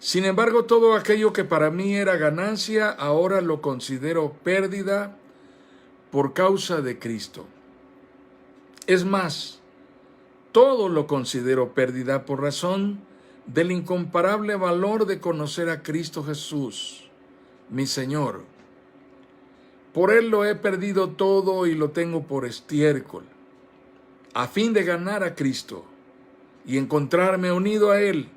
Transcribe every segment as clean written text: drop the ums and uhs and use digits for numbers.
Sin embargo, todo aquello que para mí era ganancia, ahora lo considero pérdida por causa de Cristo. Es más, todo lo considero pérdida por razón del incomparable valor de conocer a Cristo Jesús, mi Señor. Por Él lo he perdido todo y lo tengo por estiércol, a fin de ganar a Cristo y encontrarme unido a Él.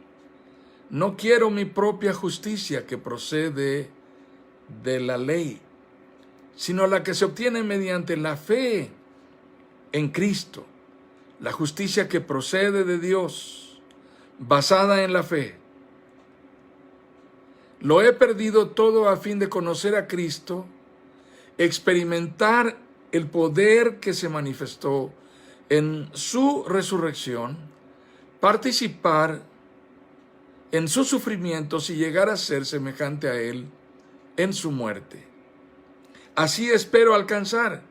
No quiero mi propia justicia que procede de la ley, sino la que se obtiene mediante la fe en Cristo, la justicia que procede de Dios, basada en la fe. Lo he perdido todo a fin de conocer a Cristo, experimentar el poder que se manifestó en su resurrección, participar en sus sufrimientos y llegar a ser semejante a Él en su muerte. Así espero alcanzar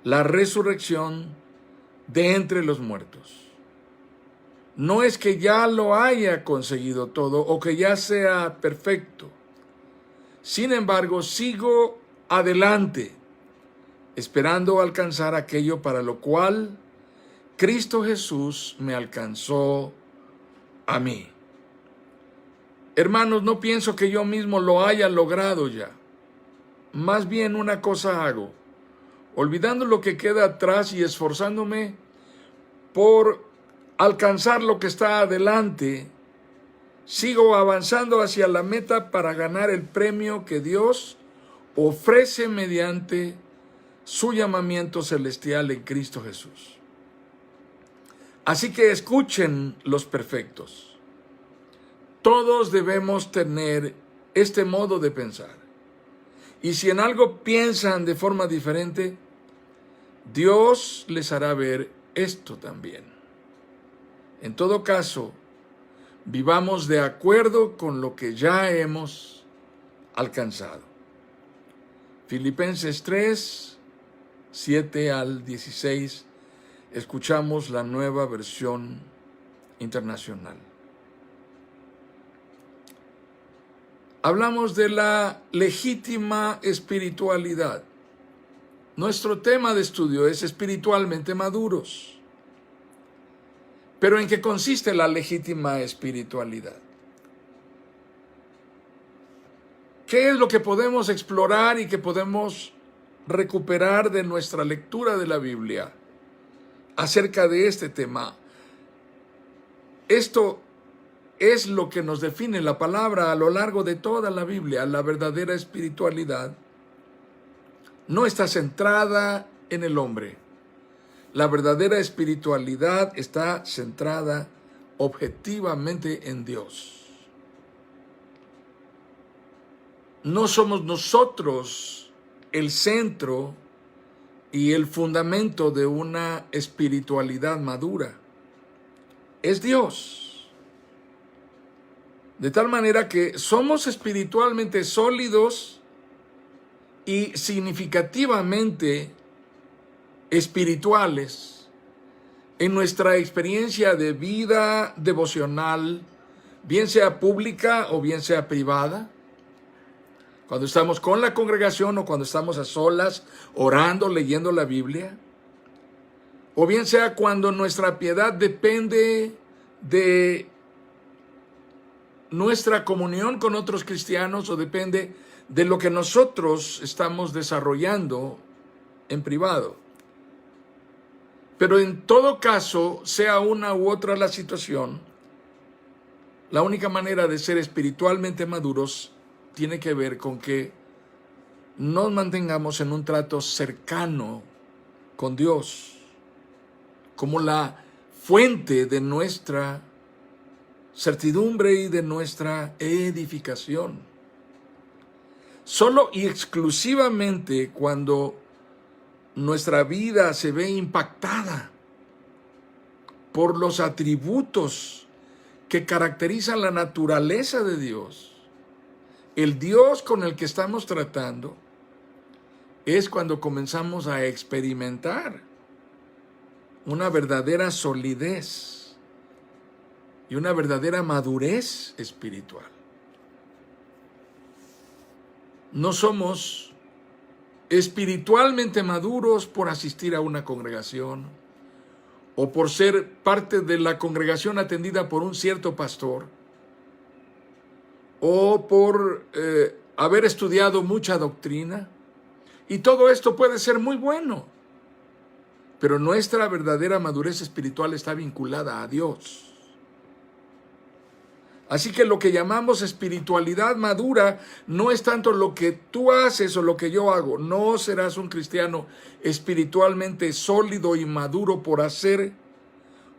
la resurrección de entre los muertos. No es que ya lo haya conseguido todo o que ya sea perfecto. Sin embargo, sigo adelante, esperando alcanzar aquello para lo cual Cristo Jesús me alcanzó a mí. Hermanos, no pienso que yo mismo lo haya logrado ya. Más bien una cosa hago, olvidando lo que queda atrás y esforzándome por alcanzar lo que está adelante, sigo avanzando hacia la meta para ganar el premio que Dios ofrece mediante su llamamiento celestial en Cristo Jesús. Así que escuchen los perfectos. Todos debemos tener este modo de pensar. Y si en algo piensan de forma diferente, Dios les hará ver esto también. En todo caso, vivamos de acuerdo con lo que ya hemos alcanzado. Filipenses 3, 7 al 16, escuchamos la Nueva Versión Internacional. Hablamos de la legítima espiritualidad. Nuestro tema de estudio es espiritualmente maduros. Pero ¿en qué consiste la legítima espiritualidad? ¿Qué es lo que podemos explorar y que podemos recuperar de nuestra lectura de la Biblia acerca de este tema? Esto es lo que nos define la palabra a lo largo de toda la Biblia. La verdadera espiritualidad no está centrada en el hombre. La verdadera espiritualidad está centrada objetivamente en Dios. No somos nosotros el centro y el fundamento de una espiritualidad madura. Es Dios. De tal manera que somos espiritualmente sólidos y significativamente espirituales en nuestra experiencia de vida devocional, bien sea pública o bien sea privada, cuando estamos con la congregación o cuando estamos a solas, orando, leyendo la Biblia, o bien sea cuando nuestra piedad depende de nuestra comunión con otros cristianos o depende de lo que nosotros estamos desarrollando en privado. Pero en todo caso, sea una u otra la situación, la única manera de ser espiritualmente maduros tiene que ver con que nos mantengamos en un trato cercano con Dios, como la fuente de nuestra certidumbre y de nuestra edificación. Solo y exclusivamente cuando nuestra vida se ve impactada por los atributos que caracterizan la naturaleza de Dios, el Dios con el que estamos tratando, es cuando comenzamos a experimentar una verdadera solidez y una verdadera madurez espiritual. No somos espiritualmente maduros por asistir a una congregación o por ser parte de la congregación atendida por un cierto pastor o por haber estudiado mucha doctrina. Y todo esto puede ser muy bueno, pero nuestra verdadera madurez espiritual está vinculada a Dios. Así que lo que llamamos espiritualidad madura no es tanto lo que tú haces o lo que yo hago. No serás un cristiano espiritualmente sólido y maduro por hacer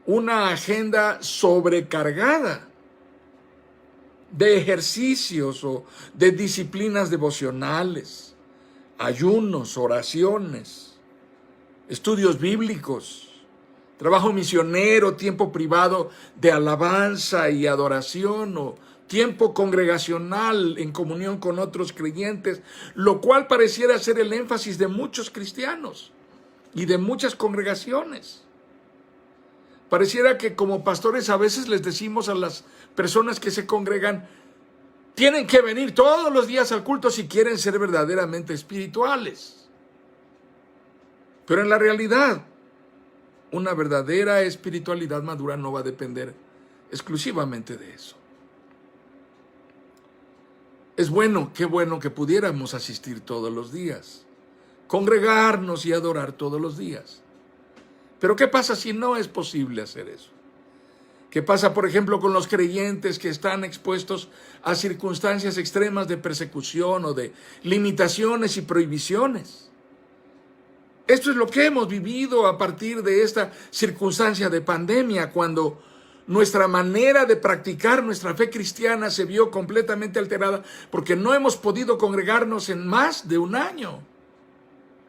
una agenda sobrecargada de ejercicios o de disciplinas devocionales, ayunos, oraciones, estudios bíblicos, trabajo misionero, tiempo privado de alabanza y adoración o tiempo congregacional en comunión con otros creyentes, lo cual pareciera ser el énfasis de muchos cristianos y de muchas congregaciones. Pareciera que como pastores a veces les decimos a las personas que se congregan, tienen que venir todos los días al culto si quieren ser verdaderamente espirituales. Pero en la realidad, una verdadera espiritualidad madura no va a depender exclusivamente de eso. Es bueno, qué bueno que pudiéramos asistir todos los días, congregarnos y adorar todos los días. Pero ¿qué pasa si no es posible hacer eso? ¿Qué pasa, por ejemplo, con los creyentes que están expuestos a circunstancias extremas de persecución o de limitaciones y prohibiciones? Esto es lo que hemos vivido a partir de esta circunstancia de pandemia, cuando nuestra manera de practicar nuestra fe cristiana se vio completamente alterada porque no hemos podido congregarnos en más de un año.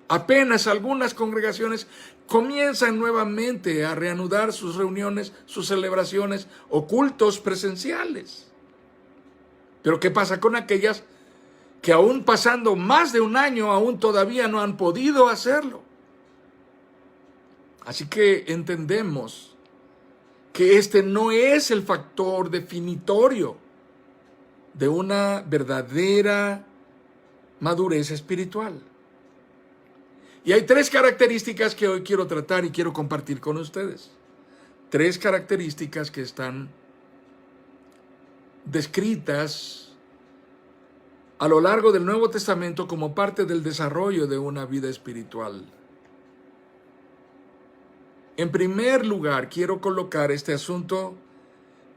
Apenas algunas congregaciones comienzan nuevamente a reanudar sus reuniones, sus celebraciones o cultos presenciales. Pero ¿qué pasa con aquellas que aún pasando más de un año aún todavía no han podido hacerlo? Así que entendemos que este no es el factor definitorio de una verdadera madurez espiritual. Y hay tres características que hoy quiero tratar y quiero compartir con ustedes. Tres características que están descritas a lo largo del Nuevo Testamento como parte del desarrollo de una vida espiritual. En primer lugar, quiero colocar este asunto,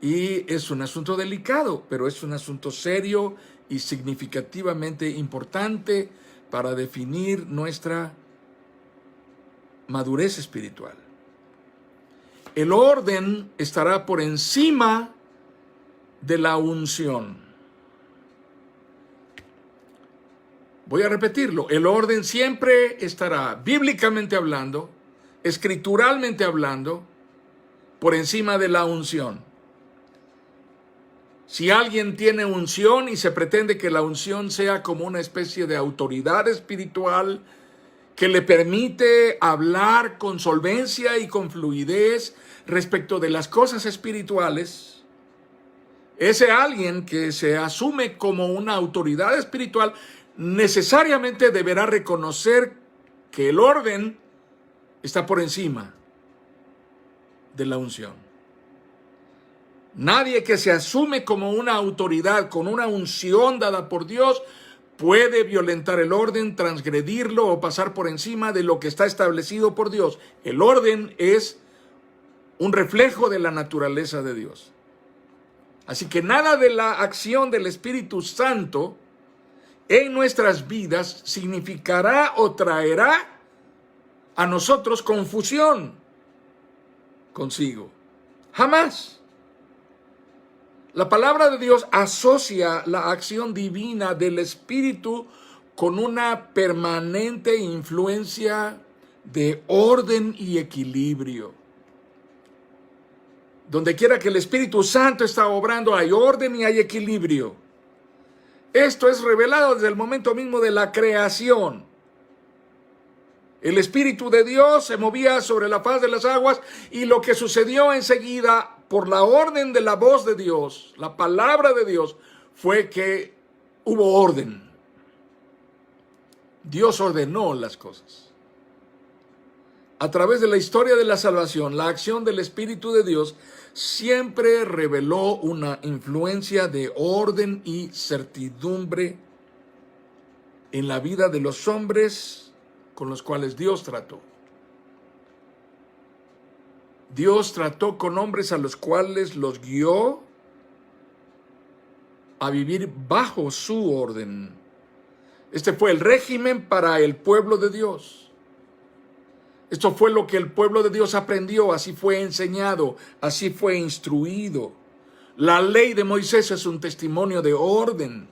y es un asunto delicado, pero es un asunto serio y significativamente importante para definir nuestra madurez espiritual. El orden estará por encima de la unción. Voy a repetirlo. El orden siempre estará, bíblicamente hablando, escrituralmente hablando, por encima de la unción. Si alguien tiene unción y se pretende que la unción sea como una especie de autoridad espiritual que le permite hablar con solvencia y con fluidez respecto de las cosas espirituales, ese alguien que se asume como una autoridad espiritual necesariamente deberá reconocer que el orden está por encima de la unción. Nadie que se asume como una autoridad con una unción dada por Dios puede violentar el orden, transgredirlo o pasar por encima de lo que está establecido por Dios. El orden es un reflejo de la naturaleza de Dios. Así que nada de la acción del Espíritu Santo en nuestras vidas significará o traerá a nosotros confusión consigo. Jamás. La palabra de Dios asocia la acción divina del Espíritu con una permanente influencia de orden y equilibrio. Donde quiera que el Espíritu Santo está obrando, hay orden y hay equilibrio. Esto es revelado desde el momento mismo de la creación. El Espíritu de Dios se movía sobre la faz de las aguas y lo que sucedió enseguida por la orden de la voz de Dios, la palabra de Dios, fue que hubo orden. Dios ordenó las cosas. A través de la historia de la salvación, la acción del Espíritu de Dios siempre reveló una influencia de orden y certidumbre en la vida de los hombres con los cuales Dios trató. Dios trató con hombres a los cuales los guió a vivir bajo su orden. Este fue el régimen para el pueblo de Dios. Esto fue lo que el pueblo de Dios aprendió, así fue enseñado, así fue instruido. La ley de Moisés es un testimonio de orden.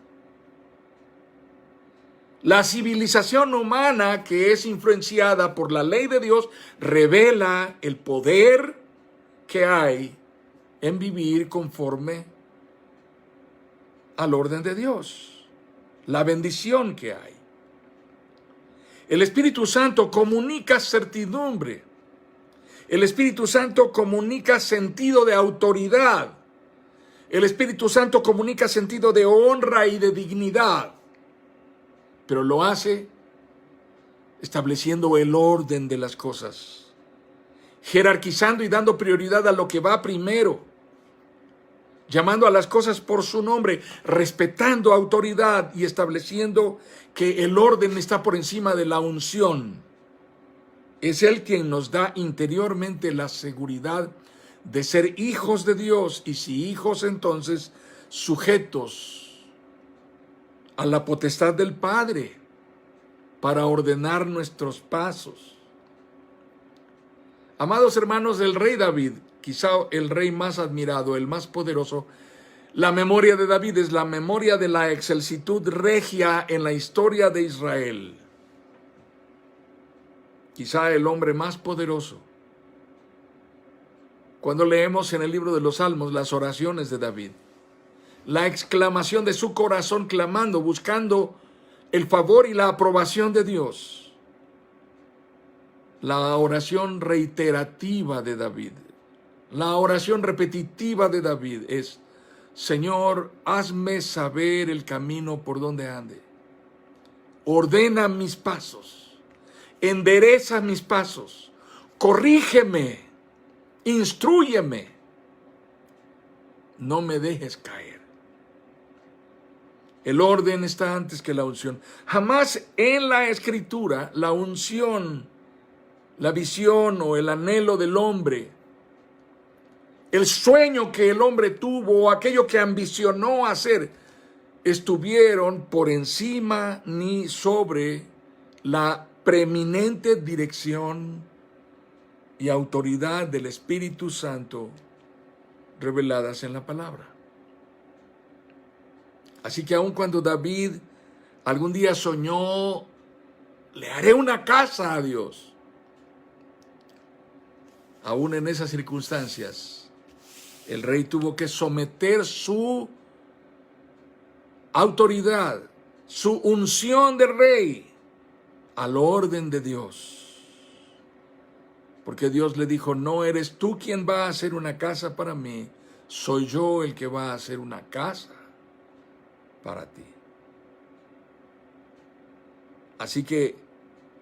La civilización humana que es influenciada por la ley de Dios revela el poder que hay en vivir conforme al orden de Dios, la bendición que hay. El Espíritu Santo comunica certidumbre. El Espíritu Santo comunica sentido de autoridad. El Espíritu Santo comunica sentido de honra y de dignidad. Pero lo hace estableciendo el orden de las cosas, jerarquizando y dando prioridad a lo que va primero, llamando a las cosas por su nombre, respetando autoridad y estableciendo que el orden está por encima de la unción. Es Él quien nos da interiormente la seguridad de ser hijos de Dios, y si hijos, entonces sujetos a la potestad del Padre para ordenar nuestros pasos. Amados hermanos, el rey David, quizá el rey más admirado, el más poderoso, la memoria de David es la memoria de la excelsitud regia en la historia de Israel. Quizá el hombre más poderoso. Cuando leemos en el libro de los Salmos las oraciones de David, la exclamación de su corazón clamando, buscando el favor y la aprobación de Dios, la oración reiterativa de David, la oración repetitiva de David es: Señor, hazme saber el camino por donde ande. Ordena mis pasos, endereza mis pasos, corrígeme, instrúyeme, no me dejes caer. El orden está antes que la unción. Jamás en la Escritura la unción, la visión o el anhelo del hombre, el sueño que el hombre tuvo, aquello que ambicionó hacer, estuvieron por encima ni sobre la preeminente dirección y autoridad del Espíritu Santo reveladas en la palabra. Así que aun cuando David algún día soñó, le haré una casa a Dios, aún en esas circunstancias, el rey tuvo que someter su autoridad, su unción de rey, al orden de Dios. Porque Dios le dijo: no eres tú quien va a hacer una casa para mí, soy yo el que va a hacer una casa para ti. Así que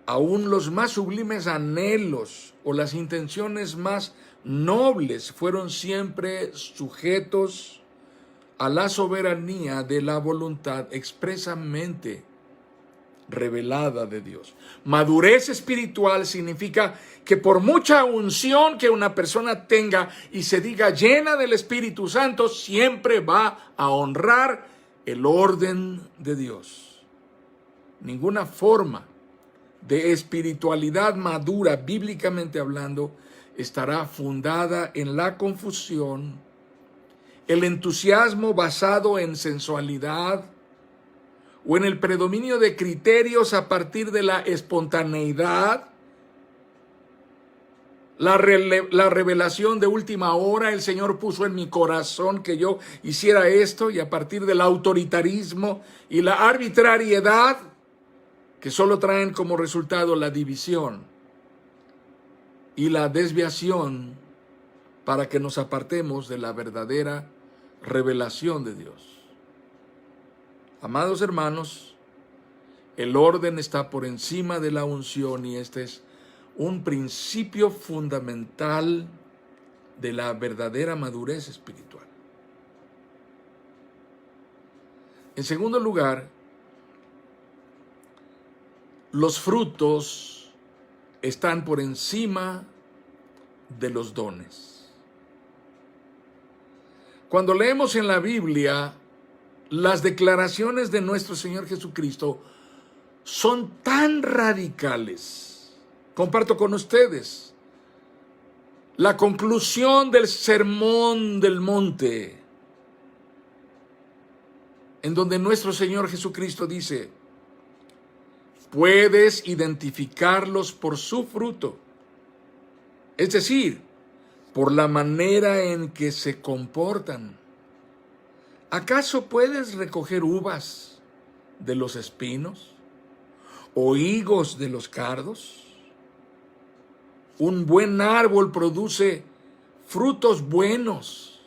aún los más sublimes anhelos o las intenciones más nobles fueron siempre sujetos a la soberanía de la voluntad expresamente revelada de Dios. Madurez espiritual significa que por mucha unción que una persona tenga y se diga llena del Espíritu Santo, siempre va a honrar el orden de Dios. Ninguna forma de espiritualidad madura, bíblicamente hablando, estará fundada en la confusión, el entusiasmo basado en sensualidad o en el predominio de criterios a partir de la espontaneidad, la revelación de última hora. El Señor puso en mi corazón que yo hiciera esto, y a partir del autoritarismo y la arbitrariedad, que solo traen como resultado la división y la desviación para que nos apartemos de la verdadera revelación de Dios. Amados hermanos, El orden está por encima de la unción y este es un principio fundamental de la verdadera madurez espiritual. En segundo lugar, los frutos están por encima de los dones. Cuando leemos en la Biblia, las declaraciones de nuestro Señor Jesucristo son tan radicales. Comparto con ustedes la conclusión del Sermón del Monte, en donde nuestro Señor Jesucristo dice: puedes identificarlos por su fruto, es decir, por la manera en que se comportan. ¿Acaso puedes recoger uvas de los espinos o higos de los cardos? Un buen árbol produce frutos buenos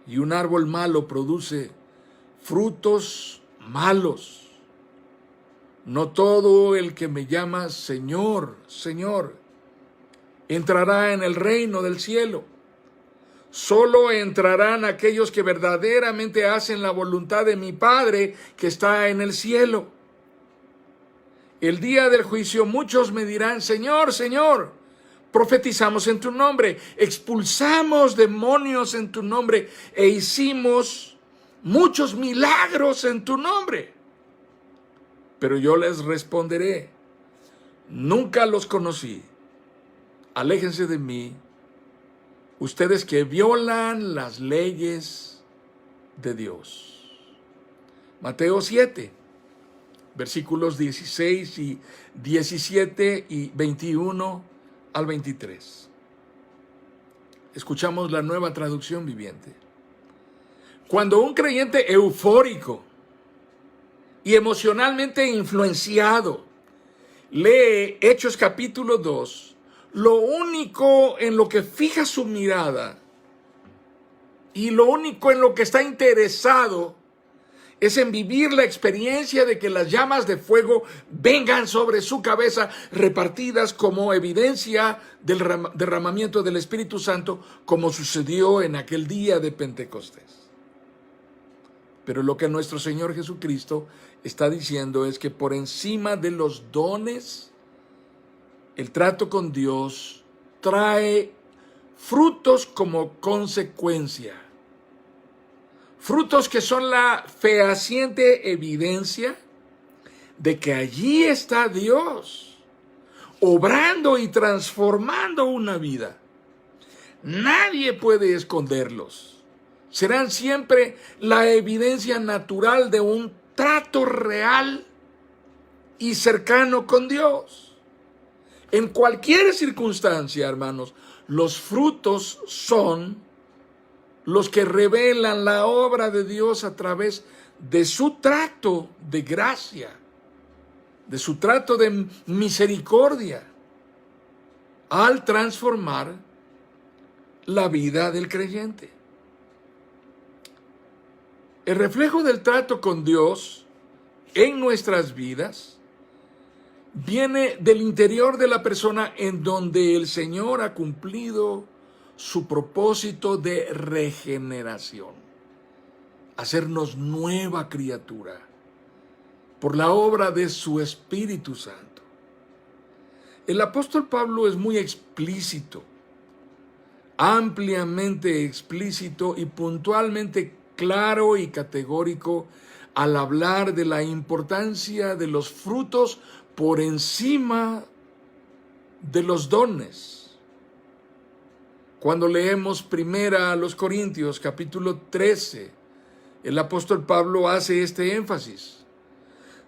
y un árbol malo produce frutos malos. No todo el que me llama Señor, Señor, entrará en el reino del cielo. Solo entrarán aquellos que verdaderamente hacen la voluntad de mi Padre que está en el cielo. El día del juicio muchos me dirán: Señor, Señor, profetizamos en tu nombre, expulsamos demonios en tu nombre e hicimos muchos milagros en tu nombre. Pero yo les responderé: nunca los conocí. Aléjense de mí, ustedes que violan las leyes de Dios. Mateo 7, versículos 16 y 17 y 21 al 23. Escuchamos la Nueva Traducción Viviente. Cuando un creyente eufórico y emocionalmente influenciado lee Hechos capítulo 2, lo único en lo que fija su mirada y lo único en lo que está interesado es en vivir la experiencia de que las llamas de fuego vengan sobre su cabeza, repartidas como evidencia del derramamiento del Espíritu Santo, como sucedió en aquel día de Pentecostés. Pero lo que nuestro Señor Jesucristo está diciendo es que por encima de los dones, el trato con Dios trae frutos como consecuencia. Frutos que son la fehaciente evidencia de que allí está Dios, obrando y transformando una vida. Nadie puede esconderlos. Serán siempre la evidencia natural de un trato real y cercano con Dios. En cualquier circunstancia, hermanos, los frutos son los que revelan la obra de Dios a través de su trato de gracia, de su trato de misericordia, al transformar la vida del creyente. El reflejo del trato con Dios en nuestras vidas viene del interior de la persona, en donde el Señor ha cumplido su propósito de regeneración, hacernos nueva criatura por la obra de su Espíritu Santo. El apóstol Pablo es muy explícito, ampliamente explícito y puntualmente claro y categórico al hablar de la importancia de los frutos por encima de los dones. Cuando leemos primera a los Corintios, capítulo 13, el apóstol Pablo hace este énfasis: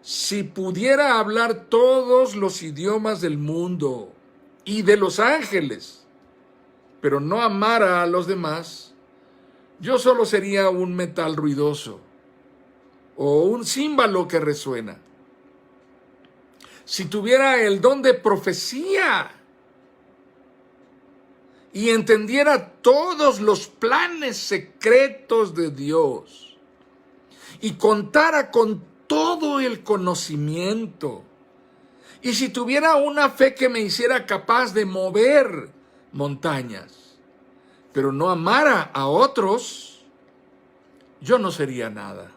si pudiera hablar todos los idiomas del mundo y de los ángeles, pero no amara a los demás, yo solo sería un metal ruidoso o un címbalo que resuena. Si tuviera el don de profecía y entendiera todos los planes secretos de Dios y contara con todo el conocimiento, y si tuviera una fe que me hiciera capaz de mover montañas, pero no amara a otros, yo no sería nada.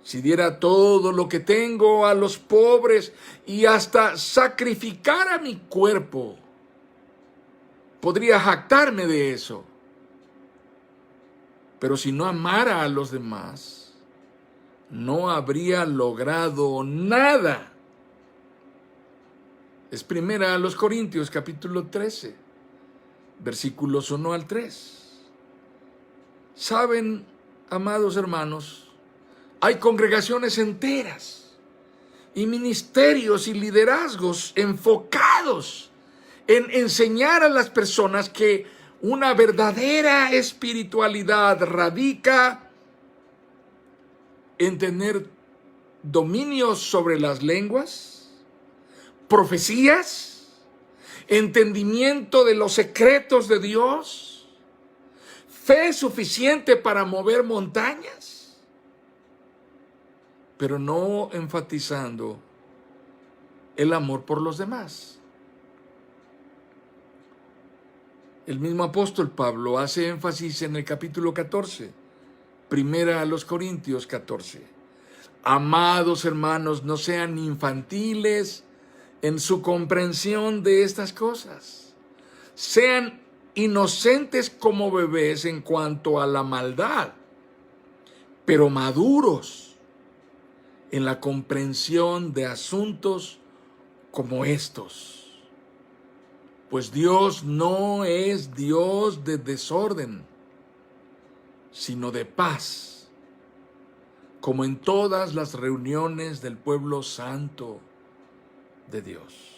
Si diera todo lo que tengo a los pobres y hasta sacrificara mi cuerpo, podría jactarme de eso. Pero si no amara a los demás, no habría logrado nada. Es primera a los Corintios, capítulo 13, versículos 1 al 3. Saben, amados hermanos, hay congregaciones enteras y ministerios y liderazgos enfocados en enseñar a las personas que una verdadera espiritualidad radica en tener dominio sobre las lenguas, profecías, entendimiento de los secretos de Dios, fe suficiente para mover montañas, pero no enfatizando el amor por los demás. El mismo apóstol Pablo hace énfasis en el capítulo 14, primera a los Corintios 14. Amados hermanos, no sean infantiles en su comprensión de estas cosas. Sean inocentes como bebés en cuanto a la maldad, pero maduros en la comprensión de asuntos como estos. Pues Dios no es Dios de desorden, sino de paz, como en todas las reuniones del pueblo santo de Dios.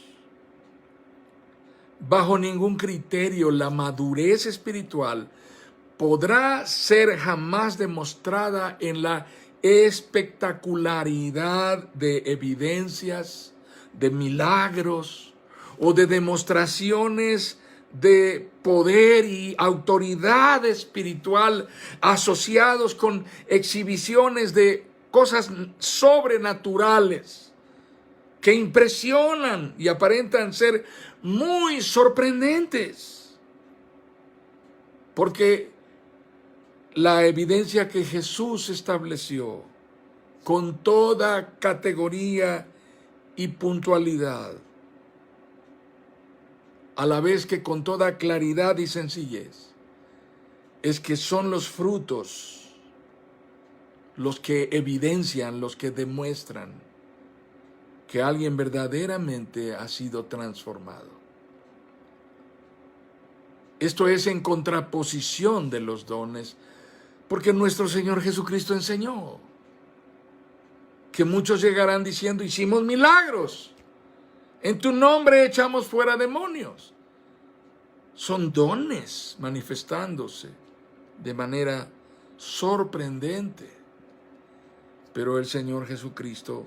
Bajo ningún criterio la madurez espiritual podrá ser jamás demostrada en la espectacularidad de evidencias, de milagros o de demostraciones de poder y autoridad espiritual asociados con exhibiciones de cosas sobrenaturales que impresionan y aparentan ser muy sorprendentes. Porque la evidencia que Jesús estableció con toda categoría y puntualidad, a la vez que con toda claridad y sencillez, es que son los frutos los que evidencian, los que demuestran que alguien verdaderamente ha sido transformado. Esto es en contraposición de los dones, porque nuestro Señor Jesucristo enseñó que muchos llegarán diciendo: hicimos milagros, en tu nombre echamos fuera demonios. Son dones manifestándose de manera sorprendente. Pero el Señor Jesucristo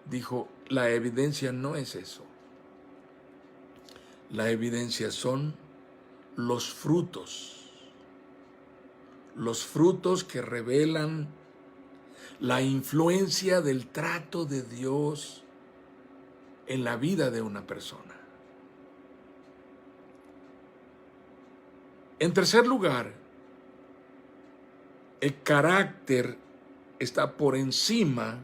dijo: la evidencia no es eso. La evidencia son los frutos que revelan la influencia del trato de Dios en la vida de una persona. En tercer lugar, el carácter está por encima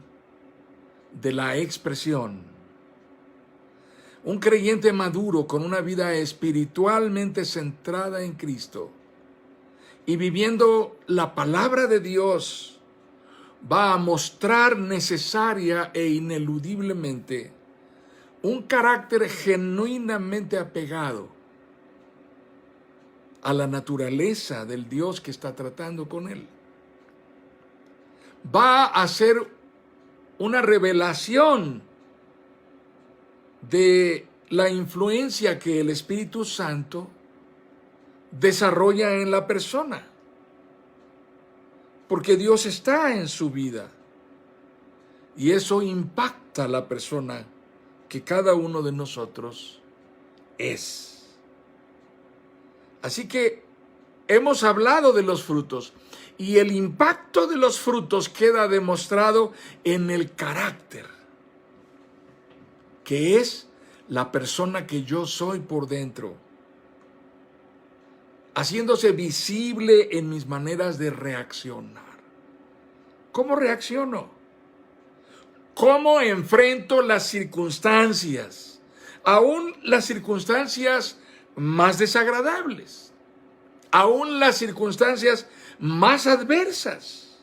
de la expresión. Un creyente maduro con una vida espiritualmente centrada en Cristo y viviendo la palabra de Dios va a mostrar necesaria e ineludiblemente un carácter genuinamente apegado a la naturaleza del Dios que está tratando con él. Va a ser una revelación de la influencia que el Espíritu Santo desarrolla en la persona, porque Dios está en su vida y eso impacta a la persona que cada uno de nosotros es. Así que hemos hablado de los frutos y el impacto de los frutos queda demostrado en el carácter, que es la persona que yo soy por dentro, haciéndose visible en mis maneras de reaccionar. ¿Cómo reacciono? ¿Cómo enfrento las circunstancias? Aún las circunstancias más desagradables, aún las circunstancias más adversas,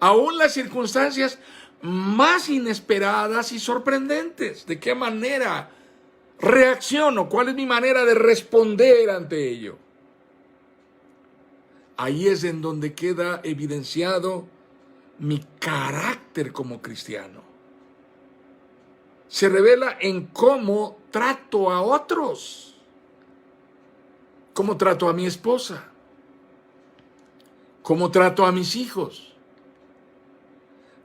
aún las circunstancias más inesperadas y sorprendentes. ¿De qué manera reacciono? ¿Cuál es mi manera de responder ante ello? Ahí es en donde queda evidenciado mi carácter como cristiano. Se revela en cómo trato a otros, cómo trato a mi esposa, cómo trato a mis hijos,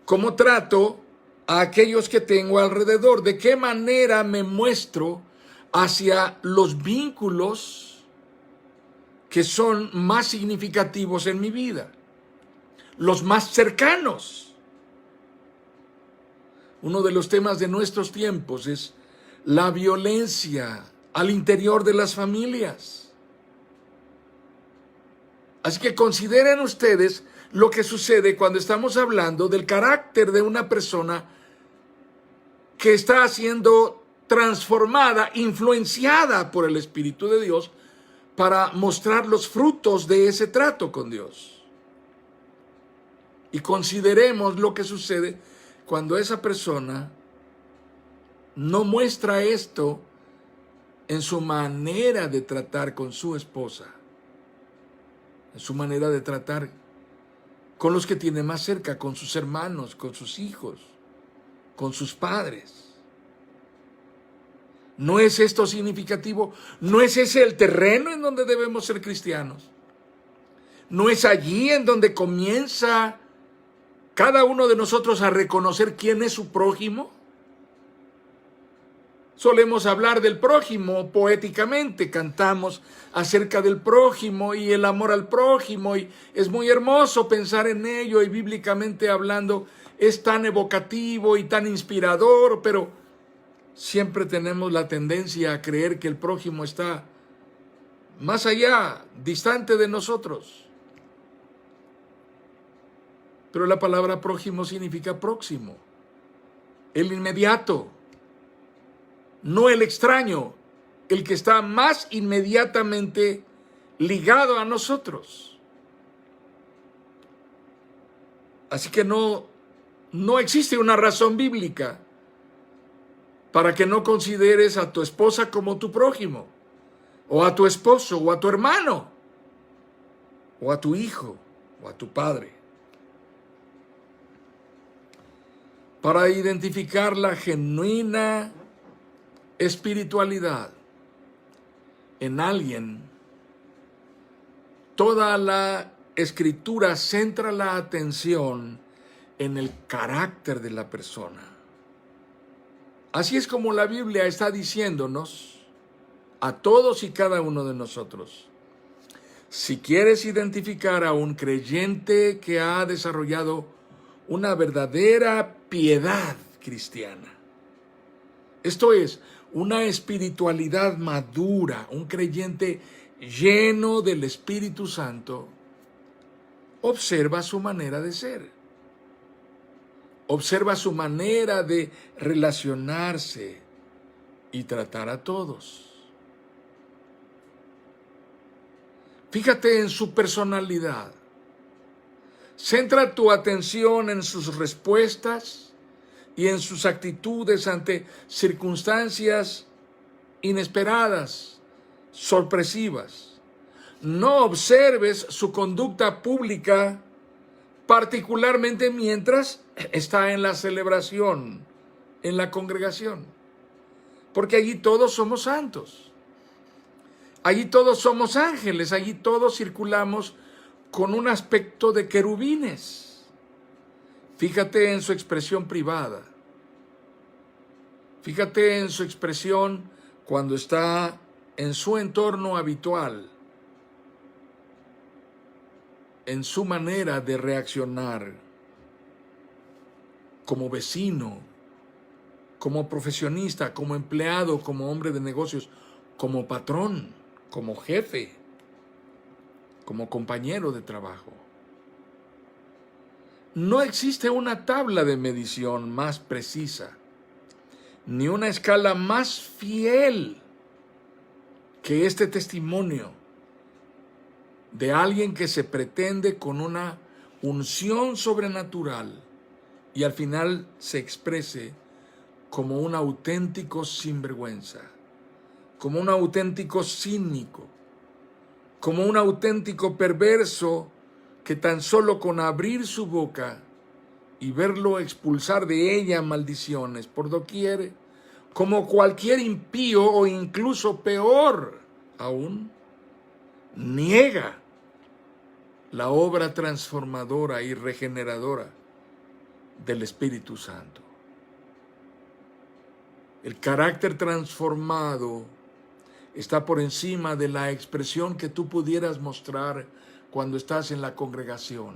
cómo trato a aquellos que tengo alrededor, de qué manera me muestro hacia los vínculos que son más significativos en mi vida, los más cercanos. Uno de los temas de nuestros tiempos es la violencia al interior de las familias. Así que consideren ustedes lo que sucede cuando estamos hablando del carácter de una persona que está siendo transformada, influenciada por el Espíritu de Dios para mostrar los frutos de ese trato con Dios. Y consideremos lo que sucede cuando esa persona no muestra esto en su manera de tratar con su esposa, en su manera de tratar con los que tiene más cerca, con sus hermanos, con sus hijos, con sus padres. ¿No es esto significativo? ¿No es ese el terreno en donde debemos ser cristianos? ¿No es allí en donde comienza cada uno de nosotros a reconocer quién es su prójimo? Solemos hablar del prójimo poéticamente, cantamos acerca del prójimo y el amor al prójimo, y es muy hermoso pensar en ello, y bíblicamente hablando es tan evocativo y tan inspirador, pero siempre tenemos la tendencia a creer que el prójimo está más allá, distante de nosotros. Pero la palabra prójimo significa próximo, el inmediato, no el extraño, el que está más inmediatamente ligado a nosotros. Así que no existe una razón bíblica para que no consideres a tu esposa como tu prójimo, o a tu esposo, o a tu hermano, o a tu hijo, o a tu padre. Para identificar la genuina espiritualidad en alguien, toda la Escritura centra la atención en el carácter de la persona. Así es como la Biblia está diciéndonos a todos y cada uno de nosotros: si quieres identificar a un creyente que ha desarrollado una verdadera piedad cristiana, esto es, una espiritualidad madura, un creyente lleno del Espíritu Santo, observa su manera de ser. Observa su manera de relacionarse y tratar a todos. Fíjate en su personalidad. Centra tu atención en sus respuestas y en sus actitudes ante circunstancias inesperadas, sorpresivas. No observes su conducta pública, particularmente mientras está en la celebración, en la congregación, porque allí todos somos santos, allí todos somos ángeles, allí todos circulamos con un aspecto de querubines. Fíjate en su expresión privada, fíjate en su expresión cuando está en su entorno habitual. en su manera de reaccionar como vecino, como profesionista, como empleado, como hombre de negocios, como patrón, como jefe, como compañero de trabajo. No existe una tabla de medición más precisa, ni una escala más fiel que este testimonio de alguien que se pretende con una unción sobrenatural y al final se exprese como un auténtico sinvergüenza, como un auténtico cínico, como un auténtico perverso que tan solo con abrir su boca y verlo expulsar de ella maldiciones por doquier, como cualquier impío o incluso peor aún, niega la obra transformadora y regeneradora del Espíritu Santo. El carácter transformado está por encima de la expresión que tú pudieras mostrar cuando estás en la congregación.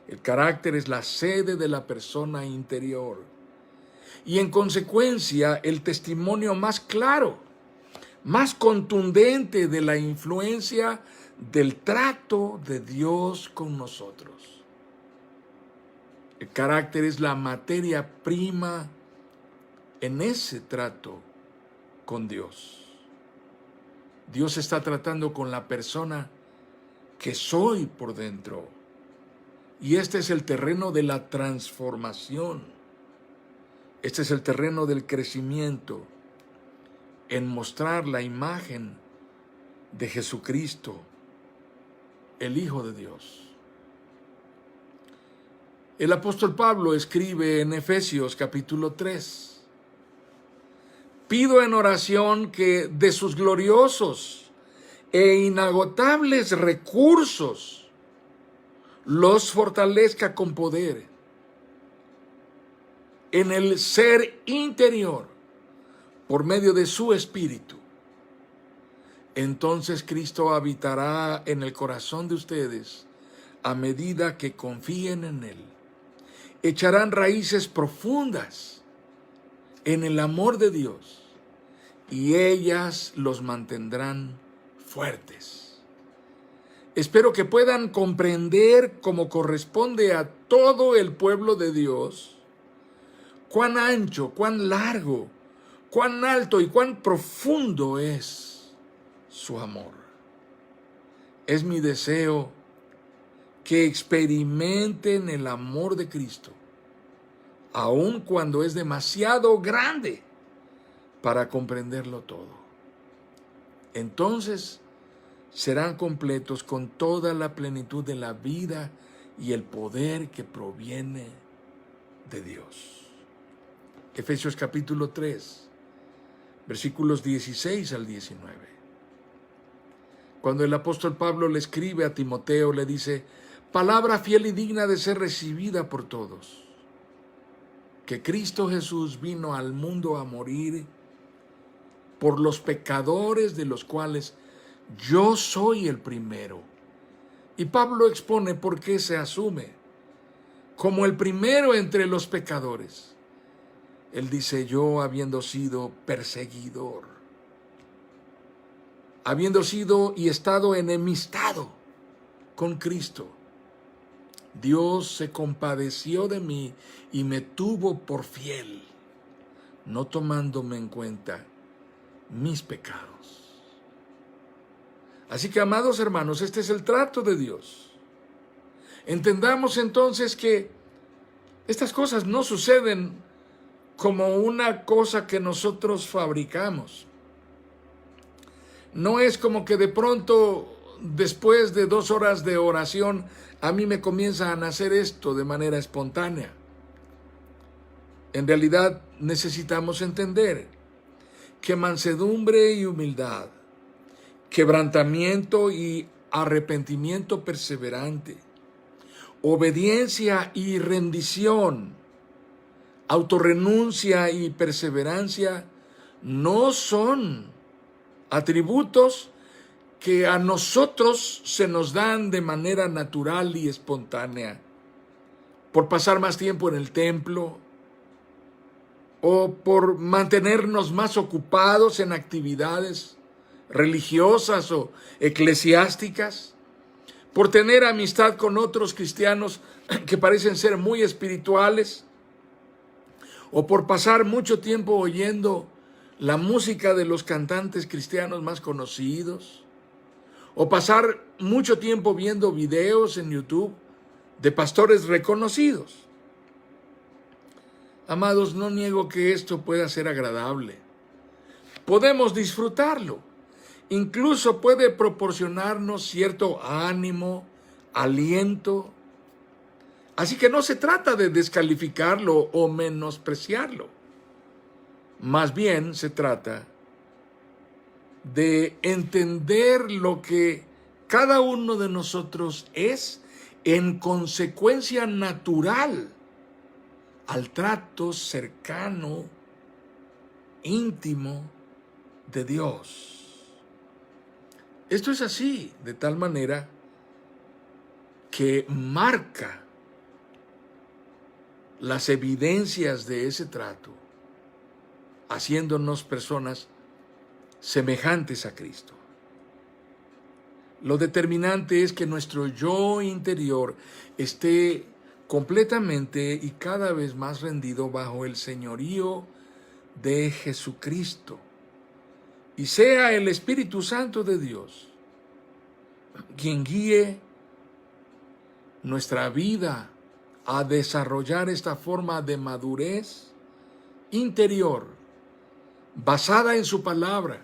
El carácter es la sede de la persona interior y en consecuencia el testimonio más claro, más contundente de la influencia del trato de Dios con nosotros. El carácter es la materia prima en ese trato con Dios. Dios está tratando con la persona que soy por dentro. Y este es el terreno de la transformación. Este es el terreno del crecimiento en mostrar la imagen de Jesucristo, el Hijo de Dios. El apóstol Pablo escribe en Efesios capítulo 3: pido en oración que de sus gloriosos e inagotables recursos los fortalezca con poder en el ser interior por medio de su Espíritu. Entonces Cristo habitará en el corazón de ustedes a medida que confíen en Él. Echarán raíces profundas en el amor de Dios y ellas los mantendrán fuertes. Espero que puedan comprender como corresponde a todo el pueblo de Dios cuán ancho, cuán largo, cuán alto y cuán profundo es su amor. Es mi deseo que experimenten el amor de Cristo, aun cuando es demasiado grande para comprenderlo todo. Entonces serán completos con toda la plenitud de la vida y el poder que proviene de Dios. Efesios capítulo 3, versículos 16 al 19. Cuando el apóstol Pablo le escribe a Timoteo, le dice: palabra fiel y digna de ser recibida por todos, que Cristo Jesús vino al mundo a morir por los pecadores, de los cuales yo soy el primero. Y Pablo expone por qué se asume como el primero entre los pecadores. Él dice: yo, habiendo sido perseguidor, habiendo sido y estado enemistado con Cristo, Dios se compadeció de mí y me tuvo por fiel, no tomándome en cuenta mis pecados. Así que, amados hermanos, este es el trato de Dios. Entendamos entonces que estas cosas no suceden como una cosa que nosotros fabricamos. No es como que de pronto, después de 2 horas de oración, a mí me comienza a nacer esto de manera espontánea. En realidad necesitamos entender que mansedumbre y humildad, quebrantamiento y arrepentimiento perseverante, obediencia y rendición, autorrenuncia y perseverancia no son atributos que a nosotros se nos dan de manera natural y espontánea, por pasar más tiempo en el templo, o por mantenernos más ocupados en actividades religiosas o eclesiásticas, por tener amistad con otros cristianos que parecen ser muy espirituales, o por pasar mucho tiempo oyendo la música de los cantantes cristianos más conocidos, o pasar mucho tiempo viendo videos en YouTube de pastores reconocidos. Amados, no niego que esto pueda ser agradable. Podemos disfrutarlo. Incluso puede proporcionarnos cierto ánimo, aliento. Así que no se trata de descalificarlo o menospreciarlo. Más bien se trata de entender lo que cada uno de nosotros es en consecuencia natural al trato cercano, íntimo de Dios. Esto es así, de tal manera que marca las evidencias de ese trato, haciéndonos personas semejantes a Cristo. Lo determinante es que nuestro yo interior esté completamente y cada vez más rendido bajo el señorío de Jesucristo, y sea el Espíritu Santo de Dios quien guíe nuestra vida a desarrollar esta forma de madurez interior basada en su palabra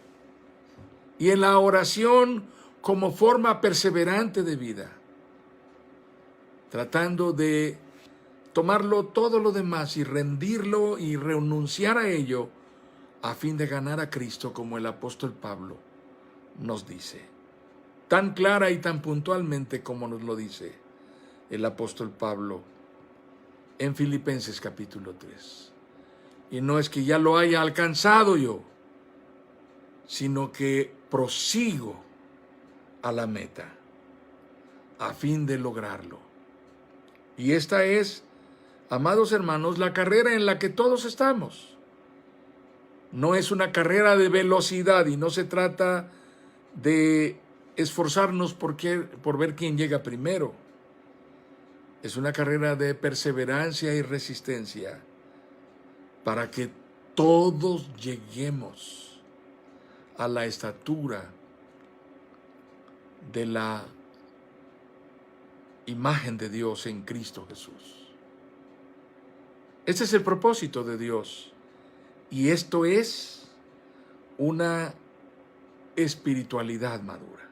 y en la oración como forma perseverante de vida, tratando de tomarlo todo lo demás y rendirlo y renunciar a ello a fin de ganar a Cristo, como el apóstol Pablo nos dice, tan clara y tan puntualmente como nos lo dice el apóstol Pablo en Filipenses capítulo 3. Y no es que ya lo haya alcanzado yo, sino que prosigo a la meta a fin de lograrlo. Y esta es, amados hermanos, la carrera en la que todos estamos. No es una carrera de velocidad y no se trata de esforzarnos por ver quién llega primero. Es una carrera de perseverancia y resistencia para que todos lleguemos a la estatura de la imagen de Dios en Cristo Jesús. Este es el propósito de Dios, y esto es una espiritualidad madura.